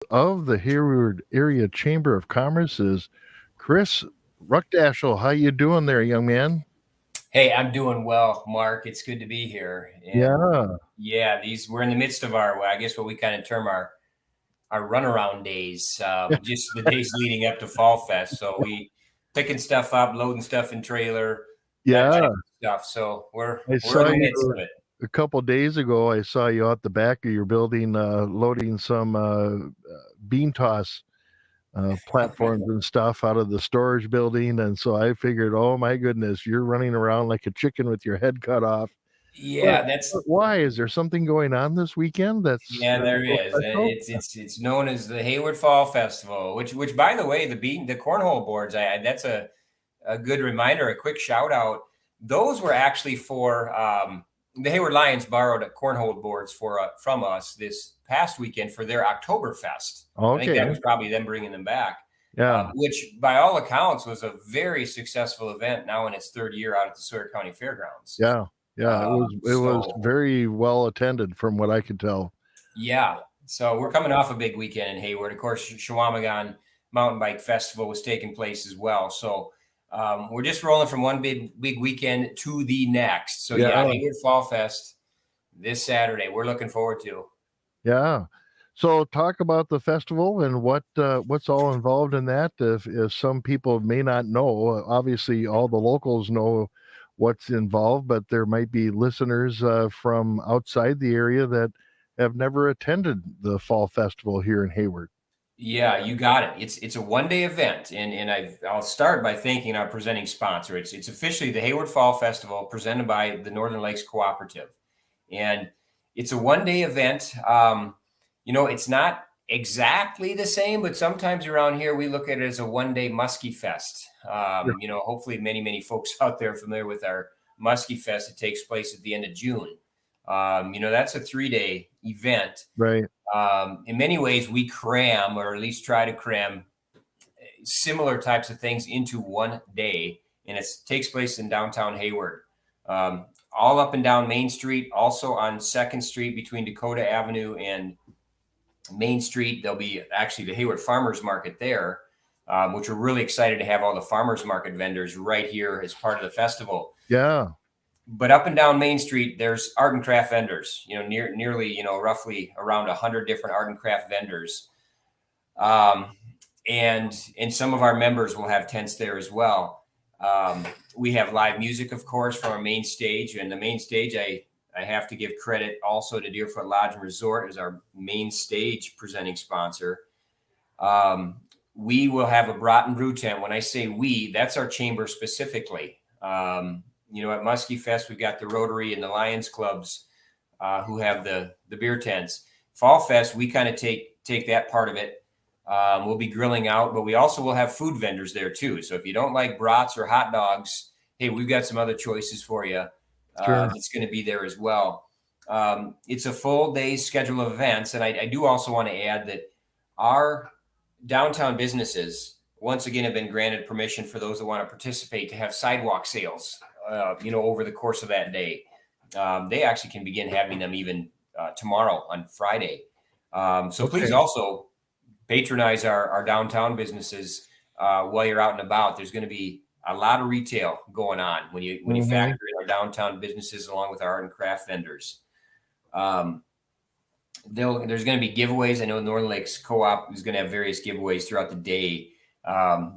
of the Hayward Area Chamber of Commerce is Chris Ruckdaschel. How you doing there, young man? Hey, I'm doing well, Mark. It's good to be here. And Yeah, yeah, these we're in the midst of our, I guess what we kind of term our runaround days, just the days leading up to Fall Fest. So we picking stuff up, loading stuff in trailer, that yeah. type of stuff. So I we're in saw the midst you of it. a couple days ago. I saw you out the back of your building loading some bean toss platforms and stuff out of the storage building. And so I figured, oh my goodness, you're running around like a chicken with your head cut off. But, Yeah, but why? Is there something going on this weekend that's there so is. special? It's known as the Hayward Fall Festival, which by the way, the cornhole boards, that's a good reminder, a quick shout out. Those were actually for the Hayward Lions borrowed cornhole boards from us this past weekend for their Oktoberfest. I think that Okay. was probably them bringing them back, Yeah. which by all accounts was a very successful event now in its third year out at the Sawyer County Fairgrounds. Yeah. Yeah. It was So very well attended from what I could tell. yeah, so we're coming off a big weekend in Hayward. Of course, Shawamagon Mountain Bike Festival was taking place as well. So we're just rolling from one big weekend to the next. So Yeah. yeah, Hayward Fall Fest this Saturday. We're looking forward to. Yeah. So talk about the festival and what's all involved in that. If some people may not know, obviously all the locals know what's involved, but there might be listeners from outside the area that have never attended the fall festival here in Hayward. Yeah, you got it. It's a 1 day event, and I'll start by thanking our presenting sponsor. It's officially the Hayward Fall Festival presented by the Northern Lakes Cooperative, and it's a 1 day event. It's not exactly the same, but sometimes around here we look at it as a 1 day muskie fest. Yeah. Hopefully many folks out there are familiar with our muskie fest. It takes place at the end of June. That's a 3 day event. Right. In many ways, we cram, or at least try to cram, similar types of things into 1 day, and it takes place in downtown Hayward, all up and down Main Street, also on Second Street between Dakota Avenue and Main Street. There'll be actually the Hayward Farmers Market there, which we're really excited to have all the farmers market vendors right here as part of the festival. Yeah. But up and down Main Street, there's art and craft vendors. Nearly, roughly around 100 different art and craft vendors, and some of our members will have tents there as well. We have live music, of course, from our main stage, and the main stage, I have to give credit also to Deerfoot Lodge and Resort as our main stage presenting sponsor. We will have a brat and brew tent. When I say we, that's our chamber specifically. At Muskie Fest, we've got the Rotary and the Lions clubs who have the beer tents. Fall Fest, we kind of take that part of it. We'll be grilling out, but we also will have food vendors there too. So if you don't like brats or hot dogs, hey, we've got some other choices for you. Sure. That's going to be there as well. It's a full day schedule of events, and I do also want to add that our downtown businesses once again have been granted permission for those that want to participate to have sidewalk sales. Over the course of that day, they actually can begin having them even tomorrow on Friday. So Okay. please also patronize our downtown businesses while you're out and about. There's going to be a lot of retail going on when you factor in our downtown businesses along with our art and craft vendors. There's going to be giveaways. I know Northern Lakes Co-op is going to have various giveaways throughout the day.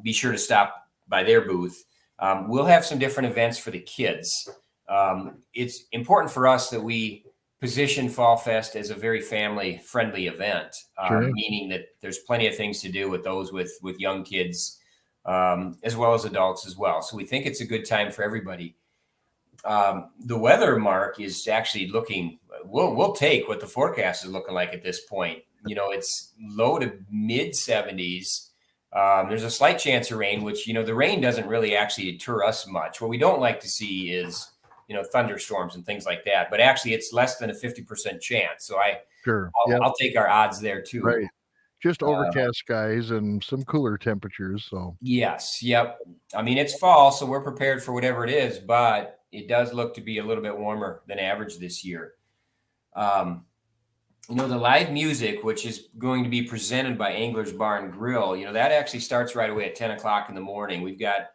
Be sure to stop by their booth. We'll have some different events for the kids. It's important for us that we position Fall Fest as a very family-friendly event, Sure. meaning that there's plenty of things to do with those with young kids, as well as adults as well. So we think it's a good time for everybody. The weather, Mark, is actually looking. We'll take what the forecast is looking like at this point. It's low to mid 70s. There's a slight chance of rain, which the rain doesn't really actually deter us much. What we don't like to see is thunderstorms and things like that. But actually, it's less than a 50% chance. So Sure. Yeah. I'll take our odds there too. Right. Just overcast skies and some cooler temperatures. So Yes. Yep. I mean, it's fall, so we're prepared for whatever it is, but it does look to be a little bit warmer than average this year. Um, The live music, which is going to be presented by Angler's Bar and Grill, that actually starts right away at 10 o'clock in the morning. We've got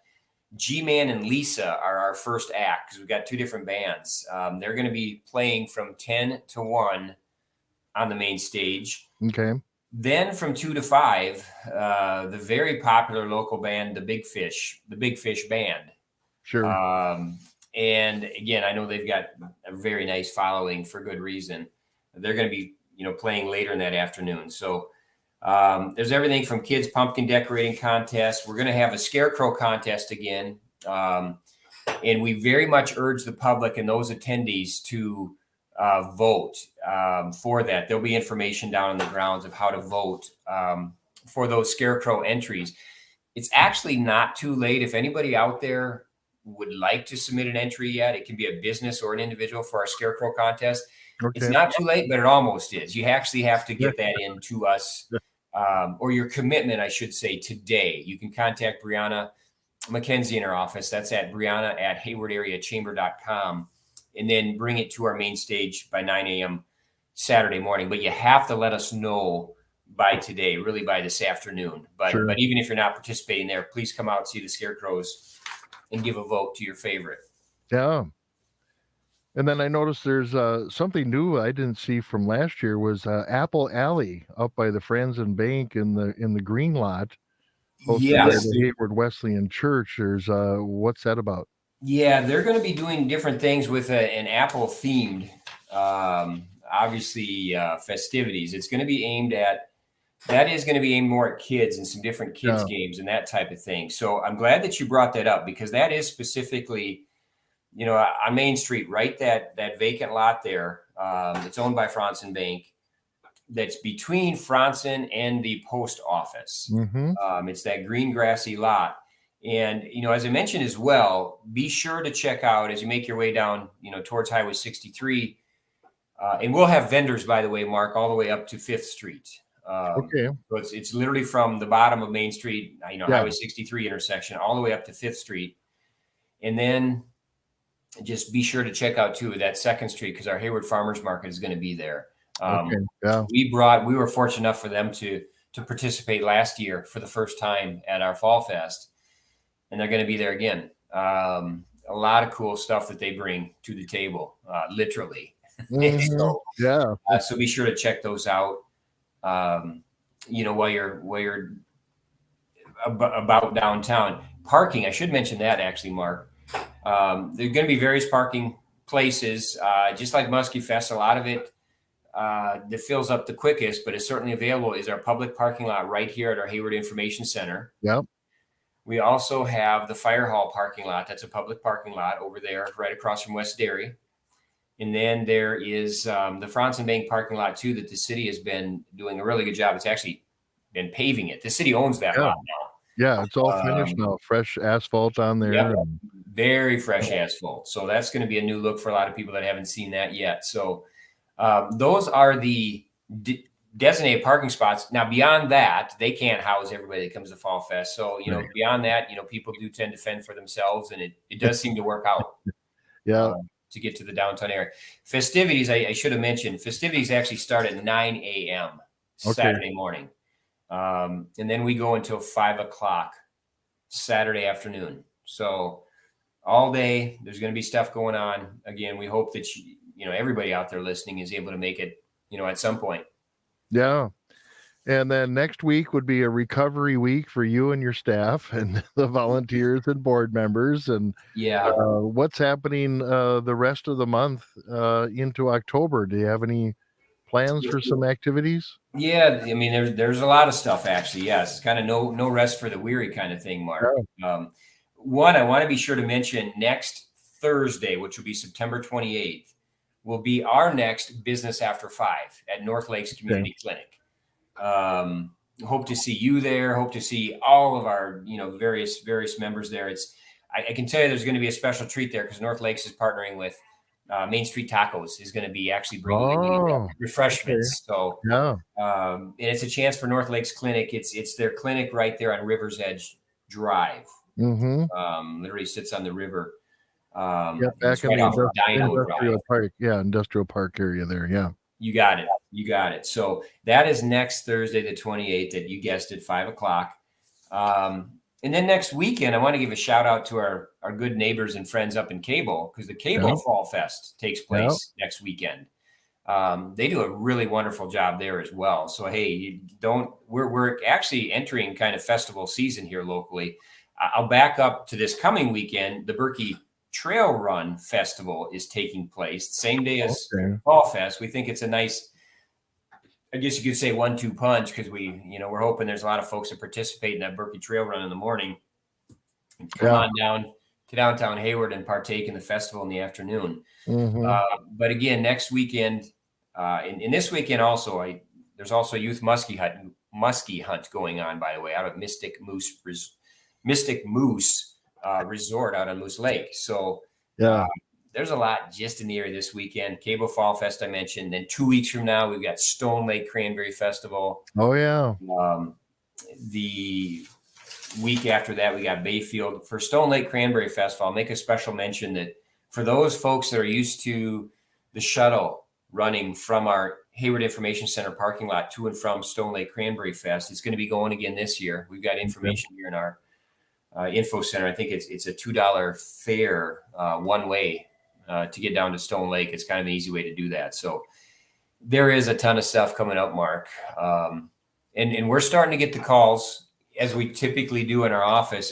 G-Man and Lisa are our first act because we've got two different bands. They're going to be playing from 10 to 1 on the main stage. Okay. Then from 2 to 5, the very popular local band, the Big Fish Band. Sure. And again, I know they've got a very nice following for good reason. They're going to be, playing later in that afternoon. So there's everything from kids pumpkin decorating contests. We're going to have a scarecrow contest again. And we very much urge the public and those attendees to vote for that. There'll be information down on the grounds of how to vote for those scarecrow entries. It's actually not too late. If anybody out there would like to submit an entry yet, it can be a business or an individual for our scarecrow contest. Okay. It's not too late, but it almost is. You actually have to get that in to us, or your commitment, I should say, today. You can contact Brianna McKenzie in our office. That's at Brianna@haywardareachamber.com, and then bring it to our main stage by 9 a.m. Saturday morning. But you have to let us know by today, really by this afternoon. But Sure. but even if you're not participating there, please come out and see the scarecrows and give a vote to your favorite. Yeah. And then I noticed there's something new I didn't see from last year was Apple Alley up by the Friends and Bank in the green lot, hosted by Yes. the Hayward Wesleyan Church. There's what's that about? Yeah, they're going to be doing different things with an Apple themed, obviously, festivities. It's going to be aimed at, that is going to be aimed more at kids and some different kids games and that type of thing. So I'm glad that you brought that up because that is specifically, on Main Street, right? That vacant lot there. It's owned by Franzen Bank. That's between Franzen and the post office. Mm-hmm. It's that green grassy lot. And, as I mentioned as well, be sure to check out as you make your way down, towards Highway 63. And we'll have vendors, by the way, Mark, all the way up to 5th Street. Okay. So it's literally from the bottom of Main Street, Highway 63 intersection, all the way up to 5th Street. And then just be sure to check out, too, that 2nd Street because our Hayward Farmers Market is going to be there. Okay. Yeah. We were fortunate enough for them to participate last year for the first time at our Fall Fest. And they're going to be there again. A lot of cool stuff that they bring to the table, literally. Mm-hmm. So be sure to check those out. While you're about downtown. Parking, I should mention that actually, Mark. There are going to be various parking places, just like Muskie Fest. A lot of it that fills up the quickest, but is certainly available, is our public parking lot right here at our Hayward Information Center. Yep. We also have the Fire Hall parking lot. That's a public parking lot over there, right across from West Dairy. And then there is the Franzen Bank parking lot, too, that the city has been doing a really good job. It's actually been paving it. The city owns that lot now. Yeah, it's all finished now. Fresh asphalt on there. Yep. Very fresh asphalt. So that's going to be a new look for a lot of people that haven't seen that yet. So those are the designated parking spots. Now, beyond that, they can't house everybody that comes to Fall Fest. So, beyond that, people do tend to fend for themselves, and it does seem to work out. Yeah. To get to the downtown area. Festivities, I should have mentioned, festivities actually start at 9 a.m. Saturday morning. And then we go until 5 o'clock Saturday afternoon. So all day, there's going to be stuff going on. Again, we hope that, everybody out there listening is able to make it, at some point. Yeah. And then next week would be a recovery week for you and your staff and the volunteers and board members. And what's happening the rest of the month into October? Do you have any plans for some activities? Yeah, I mean, there's a lot of stuff actually. Yes, it's kind of no rest for the weary kind of thing, Mark. One, I want to be sure to mention next Thursday, which will be September 28th, will be our next Business After 5 at North Lakes Community Clinic. Hope to see you there. Hope to see all of our, various members there. I can tell you there's going to be a special treat there because North Lakes is partnering with Main Street Tacos is going to be actually bringing refreshments. Okay. So, and it's a chance for North Lakes Clinic. It's their clinic right there on River's Edge Drive. Mm-hmm. Literally sits on the river. Back in the industrial park. Yeah, industrial park area there. Yeah. You got it. You got it. So that is next Thursday, the 28th, that you guessed it, 5 o'clock. And then next weekend, I want to give a shout out to our good neighbors and friends up in Cable, because the Cable Fall Fest takes place next weekend. They do a really wonderful job there as well. So, hey, we're actually entering kind of festival season here locally. I'll back up to this coming weekend. The Berkey Trail Run Festival is taking place the same day as Fall Fest. We think it's a nice, I guess you could say 1-2 punch, because we're hoping there's a lot of folks that participate in that Berkey Trail Run in the morning and come on down to downtown Hayward and partake in the festival in the afternoon. But again, next weekend, and this weekend also, there's also youth muskie hunt going on, by the way, out of Mystic Moose Resort out on Moose Lake. So there's a lot just in the area this weekend. Cable Fall Fest, I mentioned. Then 2 weeks from now, we've got Stone Lake Cranberry Festival. Oh, yeah. The week after that, we got Bayfield. For Stone Lake Cranberry Festival, I'll make a special mention that for those folks that are used to the shuttle running from our Hayward Information Center parking lot to and from Stone Lake Cranberry Fest, it's going to be going again this year. We've got information here in our info center. I think it's a $2 fare one way to get down to Stone Lake. It's kind of an easy way to do that. So there is a ton of stuff coming up, Mark. And we're starting to get the calls, as we typically do in our office,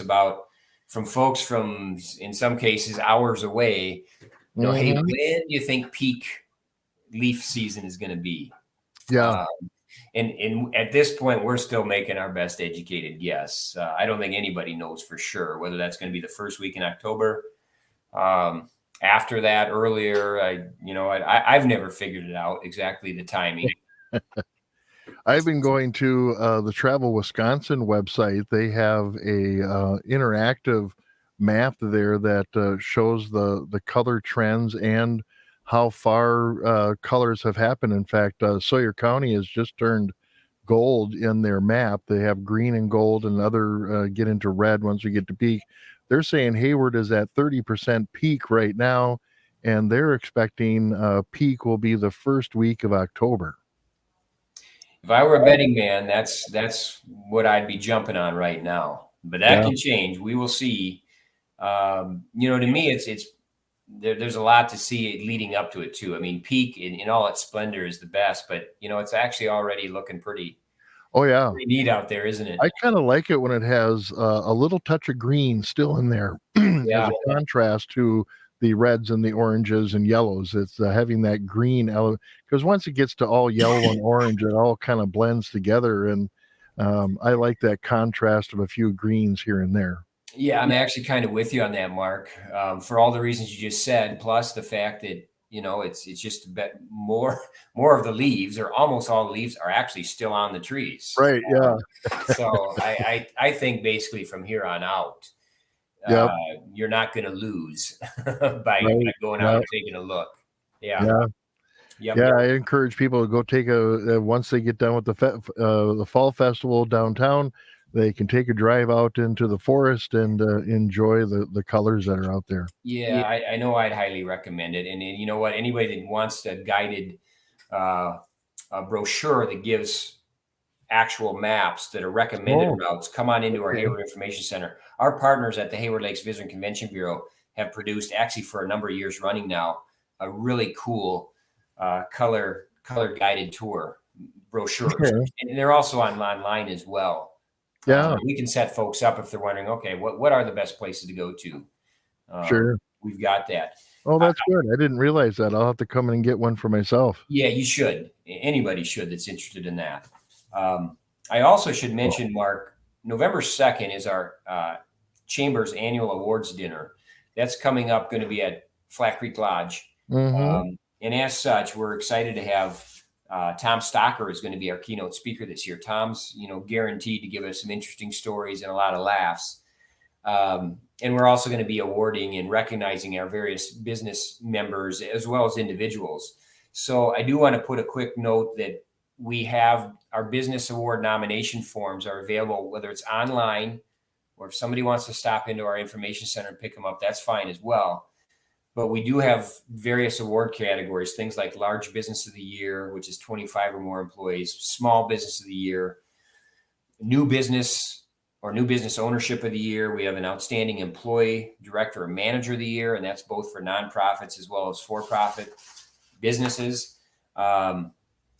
from folks from, in some cases, hours away. Hey, when do you think peak leaf season is going to be? And at this point, we're still making our best educated guess. I don't think anybody knows for sure whether that's going to be the first week in October. After that, earlier, I've never figured it out exactly the timing. I've been going to the Travel Wisconsin website. They have a interactive map there that shows the color trends and how far colors have happened. In fact, Sawyer County has just turned gold in their map. They have green and gold, and other get into red once we get to peak. They're saying Hayward is at 30% peak right now, and they're expecting peak will be the first week of October. If I were a betting man, that's what I'd be jumping on right now. But that can change. We will see. To me, it's there's a lot to see leading up to it too. I mean, peak in all its splendor is the best, but it's actually already looking pretty neat out there, isn't it? I kind of like it when it has a little touch of green still in there as a contrast to the reds and the oranges and yellows. It's having that green element, because once it gets to all yellow and orange, it all kind of blends together. And I like that contrast of a few greens here and there. Yeah, I'm actually kind of with you on that, Mark, for all the reasons you just said, plus the fact that, it's just a bit more of the leaves, or almost all the leaves, are actually still on the trees. Right, yeah. So I think basically from here on out, you're not going to lose by going out and taking a look. Yeah. I encourage people to go take once they get done with the fall festival downtown, they can take a drive out into the forest and enjoy the colors that are out there. Yeah, I know I'd highly recommend it. And you know what? Anybody that wants a guided a brochure that gives actual maps that are recommended routes, come on into our Hayward Information Center. Our partners at the Hayward Lakes Visitor and Convention Bureau have produced, actually for a number of years running now, a really cool color guided tour brochures. And they're also online as well. Yeah, we can set folks up if they're wondering, okay, what are the best places to go to? Sure. We've got that. Oh, that's good. I didn't realize that. I'll have to come in and get one for myself. Yeah, you should. Anybody should that's interested in that. I also should mention, Mark, November 2nd is our Chamber's annual awards dinner. That's coming up, going to be at Flat Creek Lodge. And as such, we're excited to have Tom Stocker is going to be our keynote speaker this year. Tom's, guaranteed to give us some interesting stories and a lot of laughs. And we're also going to be awarding and recognizing our various business members as well as individuals. So I do want to put a quick note that we have our business award nomination forms are available, whether it's online or if somebody wants to stop into our information center and pick them up, that's fine as well. But we do have various award categories, things like Large Business of the Year, which is 25 or more employees, Small Business of the Year, New Business or New Business Ownership of the Year. We have an Outstanding Employee, Director, or Manager of the Year, and that's both for nonprofits as well as for-profit businesses.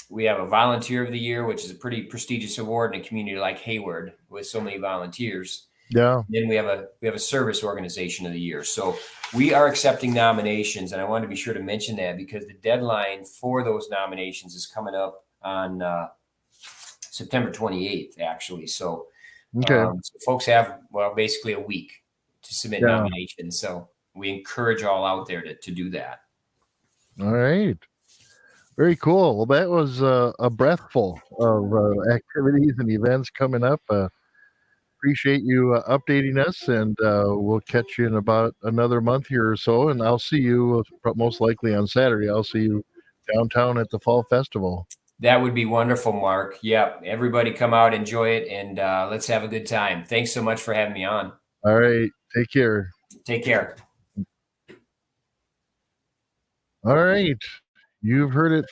We have a Volunteer of the Year, which is a pretty prestigious award in a community like Hayward with so many volunteers. Yeah. And then we have a Service Organization of the Year. So we are accepting nominations, and I wanted to be sure to mention that because the deadline for those nominations is coming up on September 28th, actually. So, Okay. so folks have, basically a week to submit nominations. So we encourage all out there to do that. All right. Very cool. Well, that was a breathful of activities and events coming up. Appreciate you updating us, and we'll catch you in about another month here or so. And I'll see you most likely on Saturday. I'll see you downtown at the Fall Festival. That would be wonderful, Mark. Yeah, everybody come out, enjoy it, and let's have a good time. Thanks so much for having me on. All right. Take care. Take care. All right. You've heard it